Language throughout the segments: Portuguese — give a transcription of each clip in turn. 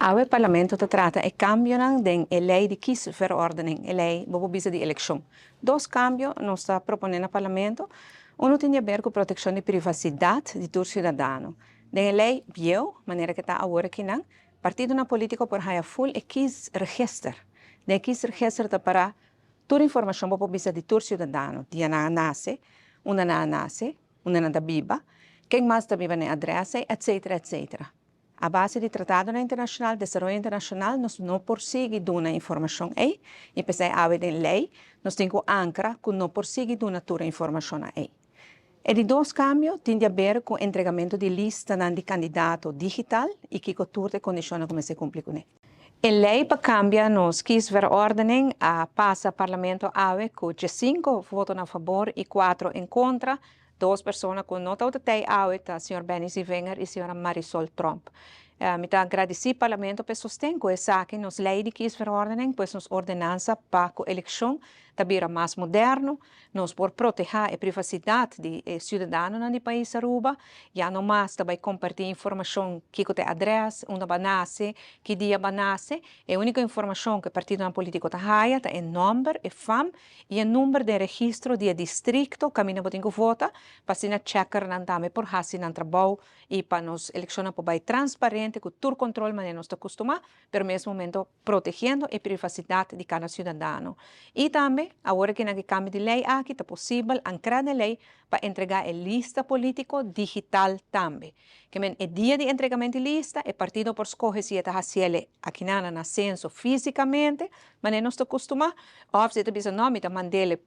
O parlamento trata e cambiano den a lei de kiesverordening, a lei bobobisa de eleição. Dois cambios nós está propondo ao parlamento. Um tem a ver com a proteção de privacidade de todo cidadão. Den a lei bio, maneira que está agora aqui não, partido na política por haya full e quis register. Den quis register está para toda informação bobobisa de todo cidadão. Dia na nasce, uma na nasce, uma na da biba, quem mais da biba na adressa, etc, etc. A base do Tratado Internacional de Desenvolvimento Internacional nós não persegue dar informação aí, e pensei a lei, nós temos que ancrar que não persegue dar toda a informação aí. E de dois cambios tem a ver com o entregamento de lista de candidato digital e que todas as condições como se cumpre com ele. A lei para cambiar nos kiesverordening passa ao parlamento AWE com 5 votos a favor e 4 em contra. Duas pessoas que não estão AWE, o Sr. Benny Wenger e a Sra. Marisol Trump. Me agradeci ao parlamento por sustentar essa que nos lei de kiesverordening, pois nos ordenança para a eleição também mais moderno, nos por proteger a privacidade de cidadãos no país Aruba, já não mais também compartilhar informação que tem adresse, onde nasce, que dia nasce, a única informação que o partido político tem é o número, a FAM e o número de registro de distrito que a gente vota, para se checar também por hasi no trabalho e para nos eleições para transparente, com todo controle, mas não está acostumado, mas ao mesmo momento protegendo a privacidade de cada cidadão. E também, agora que no cambio de lei aqui, é possível ancrar a lei para entregar a lista política digital também. Que o dia de entregamento de lista, o partido por escolher se está fazendo aqui na censo fisicamente, mas não está acostumado, ou se está pensando, não, está mandando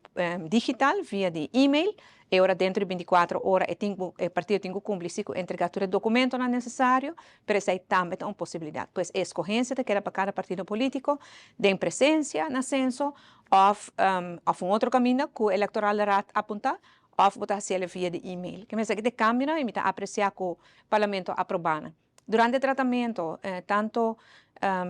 digital via de e-mail, e ora dentro de 24 horas o partido tem que cumprir com entregar todo o documento necessário, pero essa também é uma possibilidade. Pois a escolhência queda para cada partido político, de presença no censo, ou outro caminho que o eleitoral aponta, ou botar se via de e-mail. Que me de cambio, e me apreciar que o parlamento aprovando. Durante o tratamento, tanto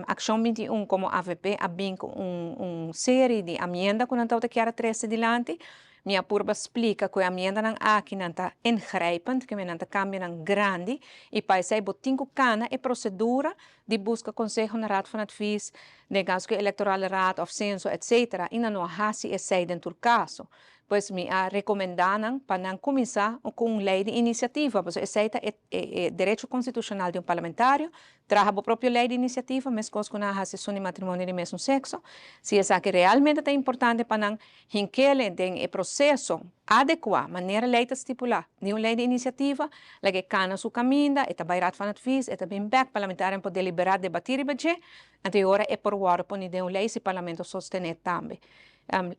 Ação 21 como AVP abriu uma série de emendas que não estão aqui a 13 adiante. Minha purba explica que a emenda não aqui não está ingrijpend, que não está cambiando grande, e para isso botinho cana e procedura de busca conselho na raad van advies, negócio eleitorale raad of censo, etc. E não há se esse dentro do caso. Pois me recomendaram para não começar com uma lei de iniciativa, pois esse é direito constitucional de um parlamentário, traga a própria lei de iniciativa, mas coisa que não há se de matrimônio de mesmo sexo, se essa que realmente é importante para não hinquele o processo adequado, maneira lei estipular, de uma lei de iniciativa, la que cana su caminho, e também raad van advies, e também back parlamentário para deliberar, debater e budget, até agora é por hora para de uma lei se o parlamento sostener também.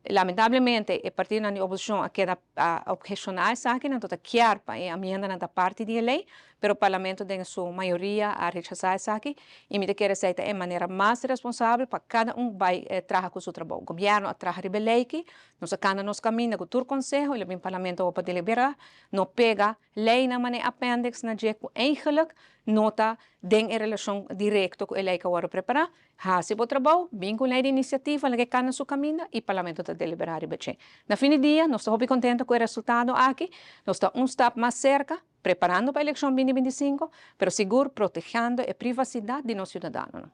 Lamentavelmente, o partido na oposição queda a objecionar essa aqui, não está claro para a emenda na parte da lei, mas o parlamento tem sua maioria a rechazar essa aqui, e me quer aceitar de maneira mais responsável para cada vai trabalhar com o seu trabalho. O governo trabalha a lei aqui, nós sacamos nos caminhos com todo o conselho, e o parlamento para deliberar, não pega lei na maneira apêndice na dia que eigenlijk nota tem em relação direta com a lei que agora preparar, se o trabalho, vem com a lei de iniciativa, que cana no caminho, e o parlamento está deliberar e bem. Na fim do dia, nós estamos contentes com o resultado aqui, nós estamos step mais cerca, preparando para a eleição 2025, mas seguro protegendo a privacidade de nossos cidadãos.